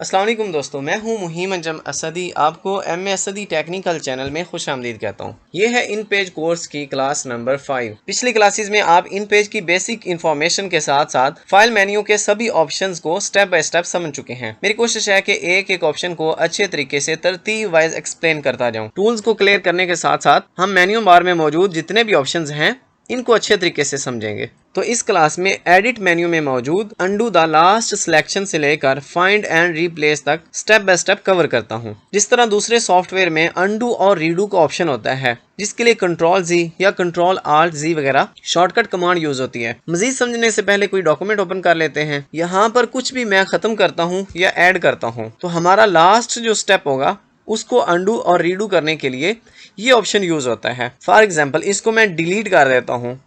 अस्सलाम वालेकुम दोस्तों, मैं हूं मुहीम अंजम असदी। आपको एम असदी टेक्निकल चैनल में खुश आमदीद कहता हूं। ये है इन पेज कोर्स की क्लास नंबर 5। पिछली क्लासेस में आप इन पेज की बेसिक इन्फॉर्मेशन के साथ साथ फाइल मेन्यू के सभी ऑप्शंस को स्टेप बाय स्टेप समझ चुके हैं। मेरी कोशिश है कि एक एक ऑप्शन को अच्छे तरीके से तरतीब वाइज एक्सप्लेन करता जाऊँ। टूल्स को क्लियर करने के साथ साथ हम मेन्यू बार में मौजूद जितने भी ऑप्शन हैं इनको अच्छे तरीके से समझेंगे। तो इस क्लास में एडिट मेन्यू में मौजूद अंडू द लास्ट सिलेक्शन से लेकर फाइंड एंड रिप्लेस तक स्टेप बाय स्टेप कवर करता हूं। जिस तरह दूसरे सॉफ्टवेयर में अंडू और रीडू का ऑप्शन होता है, जिसके लिए कंट्रोल जी या कंट्रोल आल्ट जी वगैरह शॉर्टकट कमांड यूज होती है। मजीद समझने से पहले कोई डॉक्यूमेंट ओपन कर लेते हैं। यहाँ पर कुछ भी मैं खत्म करता हूँ या ऐड करता हूँ तो हमारा लास्ट जो स्टेप होगा उसको अंडू और रीडू करने के लिए ये ऑप्शन यूज होता है। फॉर एग्जाम्पल इसको मैं डिलीट कर देता हूँ।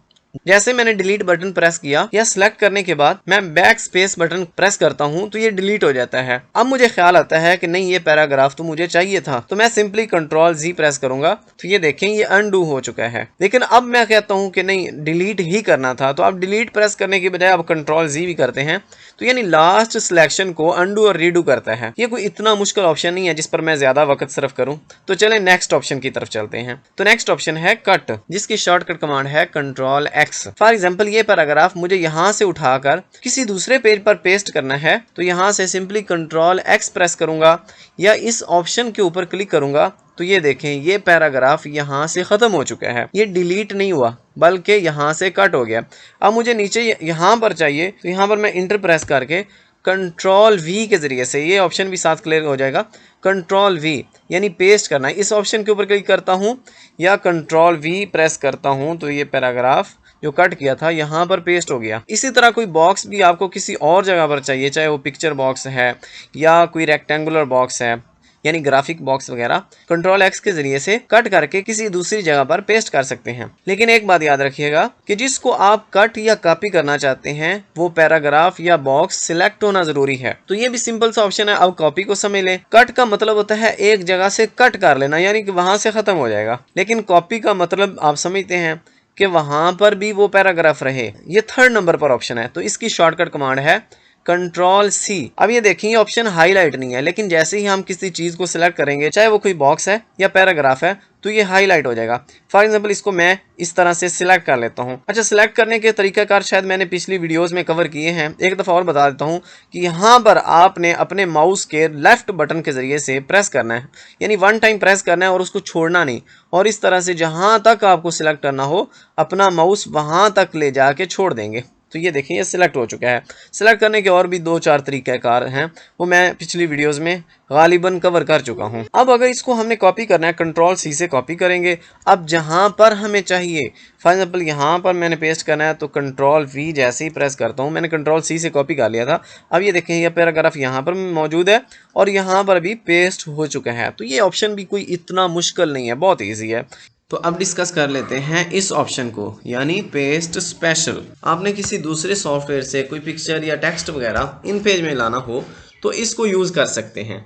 जैसे मैंने डिलीट बटन प्रेस किया या सिलेक्ट करने के बाद मैं बैक स्पेस बटन प्रेस करता हूं तो ये डिलीट हो जाता है। अब मुझे ख्याल आता है कि नहीं, ये पैराग्राफ तो मुझे चाहिए था, तो मैं सिंपली कंट्रोल जी प्रेस करूंगा तो ये देखें ये अनडू हो चुका है। लेकिन अब मैं कहता हूं कि नहीं, डिलीट ही करना था, तो अब डिलीट प्रेस करने की बजाय अब कंट्रोल जी भी करते हैं तो यानी लास्ट सिलेक्शन को अनडू और रीडू करता है। ये कोई इतना मुश्किल ऑप्शन नहीं है जिस पर मैं ज्यादा वक्त सर्व करूं। तो चलें नेक्स्ट ऑप्शन की तरफ चलते हैं। तो नेक्स्ट ऑप्शन है कट, जिसकी शॉर्टकट कमांड है कंट्रोल एक्स। फॉर एग्जाम्पल ये पैराग्राफ मुझे यहाँ से उठाकर किसी दूसरे पेज पर पेस्ट करना है तो यहाँ से सिंपली कंट्रोल एक्स प्रेस करूंगा या इस ऑप्शन के ऊपर क्लिक करूंगा तो ये देखें ये पैराग्राफ यहाँ से खत्म हो चुका है। ये डिलीट नहीं हुआ बल्कि यहाँ से कट हो गया। अब मुझे नीचे यहाँ पर चाहिए तो यहाँ पर मैं इंटर प्रेस करके कंट्रोल वी के जरिए से, ये ऑप्शन भी साथ क्लियर हो जाएगा, कंट्रोल वी यानी पेस्ट करना है। इस ऑप्शन के ऊपर क्लिक करता हूँ या कंट्रोल वी प्रेस करता हूँ तो ये पैराग्राफ जो कट किया था यहाँ पर पेस्ट हो गया। इसी तरह कोई बॉक्स भी आपको किसी और जगह पर चाहिए, चाहे वो पिक्चर बॉक्स है या कोई रेक्टेंगुलर बॉक्स है यानी ग्राफिक बॉक्स वगैरह, कंट्रोल एक्स के जरिए से कट करके किसी दूसरी जगह पर पेस्ट कर सकते हैं। लेकिन एक बात याद रखिएगा कि जिसको आप कट या कॉपी करना चाहते हैं वो पैराग्राफ या बॉक्स सिलेक्ट होना जरूरी है। तो ये भी सिंपल सा ऑप्शन है। अब कॉपी को समझ लें। कट का मतलब होता है एक जगह से कट कर लेना, यानी कि वहां से खत्म हो जाएगा। लेकिन कॉपी का मतलब आप समझते हैं कि वहां पर भी वो पैराग्राफ रहे। ये थर्ड नंबर पर ऑप्शन है तो इसकी शॉर्टकट कमांड है कंट्रोल सी। अब ये देखें ये ऑप्शन हाईलाइट नहीं है, लेकिन जैसे ही हम किसी चीज को सिलेक्ट करेंगे, चाहे वो कोई बॉक्स है या पैराग्राफ है, तो ये हाईलाइट हो जाएगा। फॉर एग्जांपल इसको मैं इस तरह से सिलेक्ट कर लेता हूँ। अच्छा, सिलेक्ट करने के तरीकाकार शायद मैंने पिछली वीडियोस में कवर किए हैं, एक दफ़ा और बता देता हूँ कि यहाँ पर आपने अपने माउस के लेफ्ट बटन के जरिए से प्रेस करना है, यानी वन टाइम प्रेस करना है और उसको छोड़ना नहीं। और इस तरह से जहाँ तक आपको सिलेक्ट करना हो अपना माउस वहाँ तक ले जाके छोड़ देंगे तो ये देखें ये सिलेक्ट हो चुका है। सिलेक्ट करने के और भी 2-4 तरीक़ाकार हैं, वो मैं पिछली वीडियोस में गालिबन कवर कर चुका हूं। अब अगर इसको हमने कॉपी करना है, कंट्रोल सी से कॉपी करेंगे। अब जहां पर हमें चाहिए, फॉर एग्जांपल यहां पर मैंने पेस्ट करना है तो कंट्रोल वी जैसे ही प्रेस करता हूं, मैंने कंट्रोल सी से कॉपी कर लिया था। अब ये देखें ये पैराग्राफ यहाँ पर मौजूद है और यहाँ पर भी पेस्ट हो चुका है। तो ये ऑप्शन भी कोई इतना मुश्किल नहीं है, बहुत ईजी है। तो अब डिस्कस कर लेते हैं इस ऑप्शन को, यानी पेस्ट स्पेशल। आपने किसी दूसरे सॉफ्टवेयर से कोई पिक्चर या टेक्स्ट वगैरह इन पेज में लाना हो तो इसको यूज़ कर सकते हैं।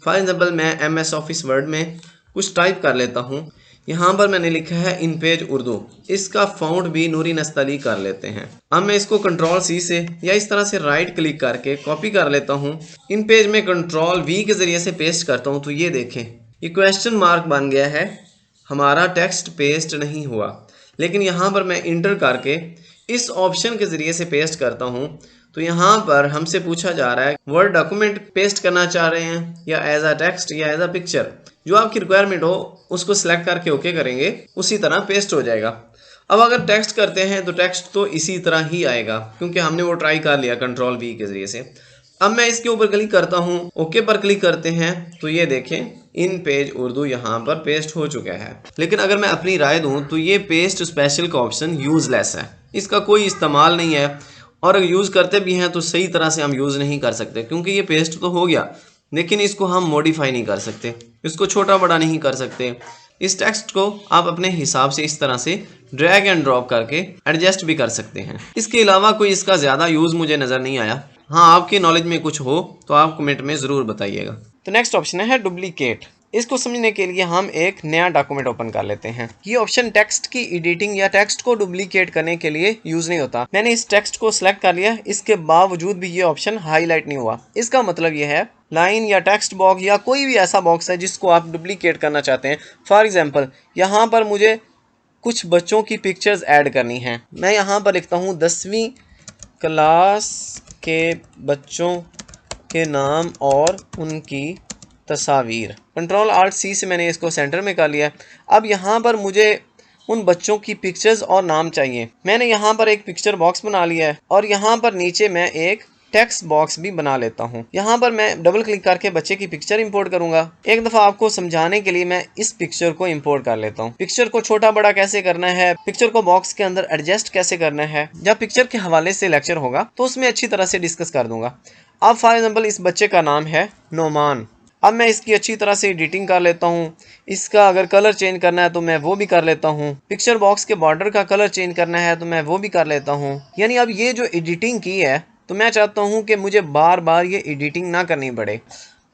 फॉर एग्जांपल मैं MS ऑफिस वर्ड में कुछ टाइप कर लेता हूँ। यहाँ पर मैंने लिखा है इन पेज उर्दू, इसका फ़ॉन्ट भी नूरी नस्तली कर लेते हैं। अब मैं इसको कंट्रोल सी से या इस तरह से राइट क्लिक करके कॉपी कर लेता हूँ। इन पेज में कंट्रोल वी के ज़रिए से पेस्ट करता हूँ तो ये देखें ये क्वेश्चन मार्क बन गया है, हमारा टेक्स्ट पेस्ट नहीं हुआ। लेकिन यहाँ पर मैं इंटर करके इस ऑप्शन के ज़रिए से पेस्ट करता हूँ तो यहाँ पर हमसे पूछा जा रहा है वर्ड डॉक्यूमेंट पेस्ट करना चाह रहे हैं या एज अ टेक्स्ट या एज अ पिक्चर, जो आपकी रिक्वायरमेंट हो उसको सिलेक्ट करके ओके करेंगे, उसी तरह पेस्ट हो जाएगा। अब अगर टेक्स्ट करते हैं तो टेक्स्ट तो इसी तरह ही आएगा क्योंकि हमने वो ट्राई कर लिया कंट्रोल वी के ज़रिए से। अब मैं इसके ऊपर क्लिक करता हूँ, ओके पर क्लिक करते हैं तो ये देखें इन पेज उर्दू यहाँ पर पेस्ट हो चुका है। लेकिन अगर मैं अपनी राय दूँ तो ये पेस्ट स्पेशल का ऑप्शन यूजलेस है, इसका कोई इस्तेमाल नहीं है और अगर यूज़ करते भी हैं तो सही तरह से हम यूज़ नहीं कर सकते क्योंकि ये पेस्ट तो हो गया लेकिन इसको हम मॉडिफाई नहीं कर सकते, इसको छोटा बड़ा नहीं कर सकते। इस टेक्स्ट को आप अपने हिसाब से इस तरह से ड्रैग एंड ड्रॉप करके एडजस्ट भी कर सकते हैं। इसके अलावा कोई इसका ज़्यादा यूज़ मुझे नज़र नहीं आया। हाँ, आपकी नॉलेज में कुछ हो तो आप कमेंट में ज़रूर बताइएगा। तो नेक्स्ट ऑप्शन है डुप्लीकेट। इसको समझने के लिए हम एक नया डॉक्यूमेंट ओपन कर लेते हैं। ये ऑप्शन टेक्स्ट की एडिटिंग या टेक्स्ट को डुप्लीकेट करने के लिए यूज नहीं होता। मैंने इस टेक्स्ट को सिलेक्ट कर लिया, इसके बावजूद भी ये ऑप्शन हाईलाइट नहीं हुआ। इसका मतलब ये है लाइन या टेक्स्ट बॉक्स या कोई भी ऐसा बॉक्स है जिसको आप डुप्लीकेट करना चाहते हैं। फॉर एग्जांपल यहाँ पर मुझे कुछ बच्चों की पिक्चर्स ऐड करनी हैं। मैं यहाँ पर लिखता हूँ 10वीं क्लास के बच्चों के नाम और उनकी तस्वीर। कंट्रोल आल्ट सी से मैंने इसको सेंटर में कर लिया। अब यहाँ पर मुझे उन बच्चों की पिक्चर्स और नाम चाहिए। मैंने यहाँ पर एक पिक्चर बॉक्स बना लिया है और यहाँ पर नीचे मैं एक टेक्स्ट बॉक्स भी बना लेता हूँ। यहाँ पर मैं डबल क्लिक करके बच्चे की पिक्चर इंपोर्ट करूंगा। एक दफा आपको समझाने के लिए मैं इस पिक्चर को इंपोर्ट कर लेता हूँ। पिक्चर को छोटा बड़ा कैसे करना है, पिक्चर को बॉक्स के अंदर एडजस्ट कैसे करना है, जब पिक्चर के हवाले से लेक्चर होगा तो उसमें अच्छी तरह से डिस्कस कर दूंगा। अब फॉर एग्जाम्पल इस बच्चे का नाम है नोमान। अब मैं इसकी अच्छी तरह से एडिटिंग कर लेता हूँ। इसका अगर कलर चेंज करना है तो मैं वो भी कर लेता हूँ। पिक्चर बॉक्स के बॉर्डर का कलर चेंज करना है तो मैं वो भी कर लेता हूँ। यानी अब ये जो एडिटिंग की है तो मैं चाहता हूँ कि मुझे बार बार ये एडिटिंग ना करनी पड़े।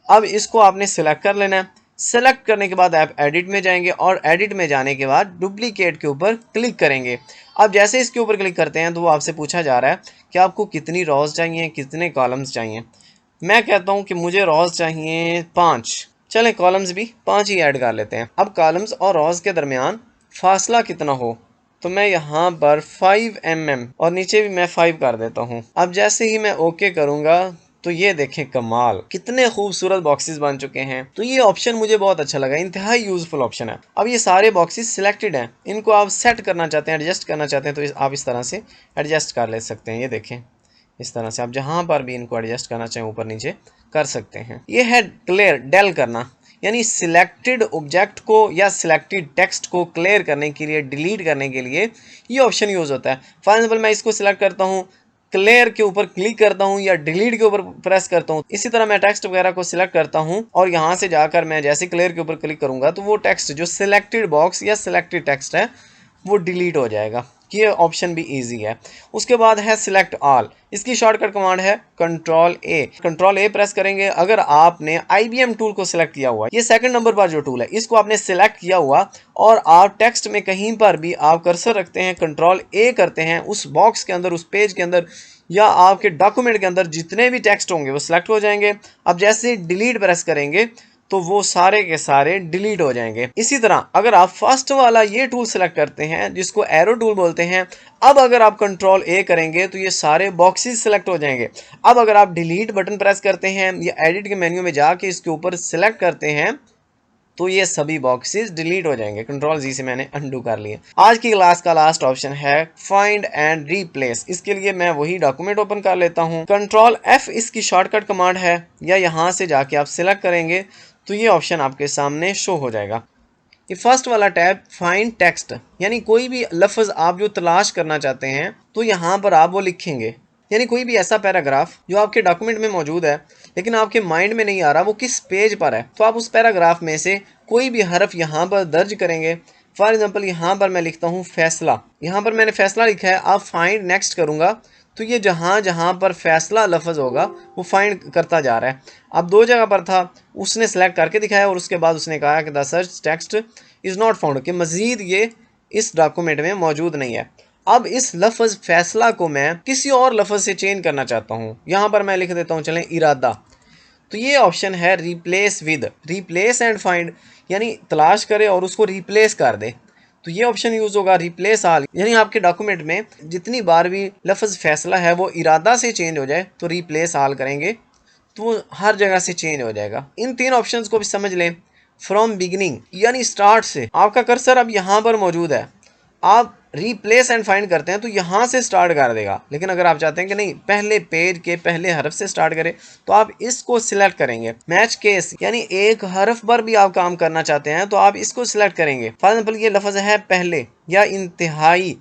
अब इसको आपने सिलेक्ट कर लेना है। सेलेक्ट करने के बाद आप एडिट में जाएंगे और एडिट में जाने के बाद डुप्लीकेट के ऊपर क्लिक करेंगे। अब जैसे इसके ऊपर क्लिक करते हैं तो वो आपसे पूछा जा रहा है कि आपको कितनी रोज चाहिए, कितने कॉलम्स चाहिए। मैं कहता हूँ कि मुझे रोज चाहिए 5। चलें कॉलम्स भी 5 ही ऐड कर लेते हैं। अब कॉलम्स और रोज के दरमियान फासला कितना हो तो मैं यहाँ पर 5 mm और नीचे भी मैं 5 कर देता हूँ। अब जैसे ही मैं ओके करूँगा तो ये देखें कमाल, कितने खूबसूरत बॉक्सेस बन चुके हैं। तो ये ऑप्शन मुझे बहुत अच्छा लगा, इंतहाई यूजफुल ऑप्शन है। अब ये सारे बॉक्सेस सिलेक्टेड हैं, इनको आप सेट करना चाहते हैं, एडजस्ट करना चाहते हैं तो आप इस तरह से एडजस्ट कर ले सकते हैं। ये देखें इस तरह से आप जहां पर भी इनको एडजस्ट करना चाहें ऊपर नीचे कर सकते हैं। ये है क्लियर डेल करना, यानी सिलेक्टेड ऑब्जेक्ट को या सिलेक्टेड टेक्स्ट को क्लियर करने के लिए, डिलीट करने के लिए ये ऑप्शन यूज होता है। फॉर एग्जाम्पल मैं इसको सिलेक्ट करता हूँ, क्लियर के ऊपर क्लिक करता हूँ या डिलीट के ऊपर प्रेस करता हूँ। इसी तरह मैं टेक्स्ट वगैरह को सिलेक्ट करता हूँ और यहाँ से जाकर मैं जैसे क्लियर के ऊपर क्लिक करूंगा तो वो टेक्स्ट जो सिलेक्टेड बॉक्स या सिलेक्टेड टेक्स्ट है वो डिलीट हो जाएगा। ये ऑप्शन भी इजी है। उसके बाद है सिलेक्ट ऑल। इसकी शॉर्टकट कमांड है कंट्रोल ए। कंट्रोल ए प्रेस करेंगे अगर आपने IBM टूल को सिलेक्ट किया हुआ, ये सेकंड नंबर पर जो टूल है इसको आपने सिलेक्ट किया हुआ और आप टेक्स्ट में कहीं पर भी आप कर्सर रखते हैं, कंट्रोल ए करते हैं, उस बॉक्स के अंदर, उस पेज के अंदर या आपके डॉक्यूमेंट के अंदर जितने भी टेक्स्ट होंगे वो सिलेक्ट हो जाएंगे। अब जैसे डिलीट प्रेस करेंगे तो वो सारे के सारे डिलीट हो जाएंगे। इसी तरह अगर आप फर्स्ट वाला ये टूल सेलेक्ट करते हैं जिसको एरो टूल बोलते हैं, अब अगर आप कंट्रोल ए करेंगे तो ये सारे बॉक्सेस सेलेक्ट हो जाएंगे। अब अगर आप डिलीट बटन प्रेस करते हैं या एडिट के मेन्यू में जाके इसके ऊपर सेलेक्ट करते हैं तो ये सभी बॉक्सेस डिलीट हो जाएंगे। कंट्रोल जी से मैंने अंडू कर लिया। आज की क्लास का लास्ट ऑप्शन है फाइंड एंड रिप्लेस। इसके लिए मैं वही डॉक्यूमेंट ओपन कर लेता हूँ। कंट्रोल F इसकी शॉर्टकट कमांड है या यहाँ से जाके आप सिलेक्ट करेंगे तो ये ऑप्शन आपके सामने शो हो जाएगा। ये फर्स्ट वाला टैब फाइंड टेक्स्ट, यानी कोई भी लफ्ज आप जो तलाश करना चाहते हैं तो यहाँ पर आप वो लिखेंगे। यानी कोई भी ऐसा पैराग्राफ जो आपके डॉक्यूमेंट में मौजूद है लेकिन आपके माइंड में नहीं आ रहा वो किस पेज पर है, तो आप उस पैराग्राफ में से कोई भी हरफ यहाँ पर दर्ज करेंगे। फॉर एग्जाम्पल यहाँ पर मैं लिखता हूँ फैसला, यहाँ पर मैंने फैसला लिखा है। आप फाइंड नेक्स्ट करूँगा तो ये जहाँ जहाँ पर फैसला लफ्ज होगा वो फाइंड करता जा रहा है। अब 2 जगह पर था, उसने सेलेक्ट करके दिखाया और उसके बाद उसने कहा कि the search text is not found, कि मजीद ये इस डॉक्यूमेंट में मौजूद नहीं है। अब इस लफ्ज फैसला को मैं किसी और लफ्ज से चेंज करना चाहता हूँ। यहाँ पर मैं लिख देता हूँ चलें इरादा, तो ये ऑप्शन है replace with, replace and find, यानी तलाश करे और उसको रिप्लेस कर दे। तो ये ऑप्शन यूज होगा रिप्लेस ऑल, यानी आपके डॉक्यूमेंट में जितनी बार भी लफ्ज फैसला है वो इरादा से चेंज हो जाए तो रिप्लेस ऑल करेंगे तो वो हर जगह से चेंज हो जाएगा। इन 3 ऑप्शंस को भी समझ लें। फ्रॉम बिगिनिंग यानी स्टार्ट से, आपका कर्सर अब यहाँ पर मौजूद है, आप रिप्लेस एंड फाइंड करते हैं तो यहाँ से स्टार्ट कर देगा। लेकिन अगर आप चाहते हैं कि नहीं पहले पेज के पहले हरफ से स्टार्ट करें तो आप इसको सिलेक्ट करेंगे। मैच केस यानी एक हरफ पर भी आप काम करना चाहते हैं तो आप इसको सिलेक्ट करेंगे। फॉर एग्जाम्पल ये लफ्ज है पहले या इंतहाई,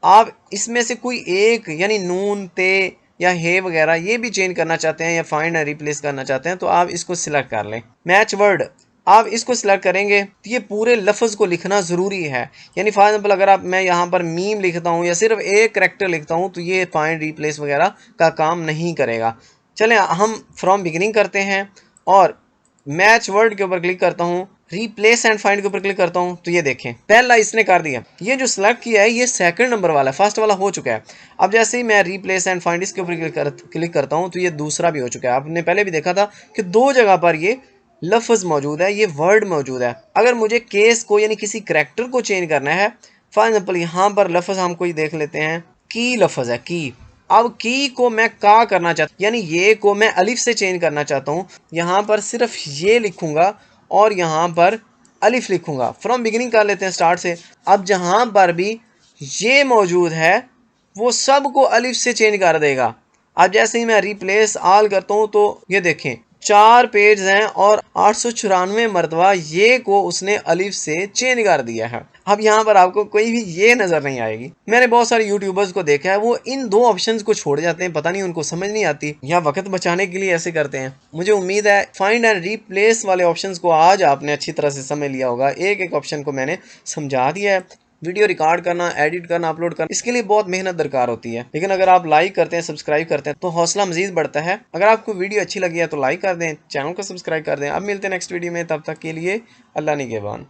आप इसमें से कोई एक यानी नून ते या हे वगैरह ये भी चेंज करना चाहते हैं या फाइंड रिप्लेस करना चाहते हैं तो आप इसको सिलेक्ट कर लें। मैच वर्ड, आप इसको सिलेक्ट करेंगे तो ये पूरे लफ्ज़ को लिखना ज़रूरी है। यानी फॉर एग्जाम्पल अगर मैं यहाँ पर मीम लिखता हूँ या सिर्फ एक करैक्टर लिखता हूँ तो ये फाइंड रिप्लेस वगैरह का काम नहीं करेगा। चलें हम फ्रॉम बिगिनिंग करते हैं और मैच वर्ड के ऊपर क्लिक करता हूँ रिप्लेस एंड फाइंड के ऊपर क्लिक करता हूँ तो ये देखें पहला इसने कर दिया, ये जो सिलेक्ट किया है ये सेकंड नंबर वाला है, फर्स्ट वाला हो चुका है। अब जैसे ही मैं रिप्लेस एंड फाइंड इसके ऊपर क्लिक करता हूँ तो ये दूसरा भी हो चुका है। आपने पहले भी देखा था कि दो जगह पर ये लफ्ज मौजूद है, ये वर्ड मौजूद है। अगर मुझे केस को यानी किसी करैक्टर को चेंज करना है, फॉर एग्जाम्पल यहाँ पर लफ्ज हम कोई देख लेते हैं, की लफ्ज है की। अब की को मैं का करना चाहता यानी ये को मैं अलिफ से चेंज करना चाहता हूँ, यहाँ पर सिर्फ ये लिखूंगा और यहाँ पर अलिफ लिखूंगा। फ्रॉम बिगिनिंग कर लेते हैं स्टार्ट से। अब जहाँ पर भी ये मौजूद है वो सब को अलिफ से चेंज कर देगा। अब जैसे ही मैं रिप्लेस आल करता हूँ तो ये देखें 4 पेज हैं और 894 मरतबा ये को उसने अलिफ से चेंज कर दिया है। अब यहाँ पर आपको कोई भी ये नजर नहीं आएगी। मैंने बहुत सारे यूट्यूबर्स को देखा है वो इन दो ऑप्शंस को छोड़ जाते हैं, पता नहीं उनको समझ नहीं आती या वक्त बचाने के लिए ऐसे करते हैं। मुझे उम्मीद है फाइंड एंड रिप्लेस वाले ऑप्शंस को आज आपने अच्छी तरह से समझ लिया होगा। एक एक ऑप्शन को मैंने समझा दिया है। वीडियो रिकॉर्ड करना, एडिट करना, अपलोड करना, इसके लिए बहुत मेहनत दरकार होती है, लेकिन अगर आप लाइक करते हैं, सब्सक्राइब करते हैं तो हौसला मजीद बढ़ता है। अगर आपको वीडियो अच्छी लगी है तो लाइक कर दें, चैनल को सब्सक्राइब कर दें। अब मिलते हैं नेक्स्ट वीडियो में, तब तक के लिए अल्लाह निगहबान।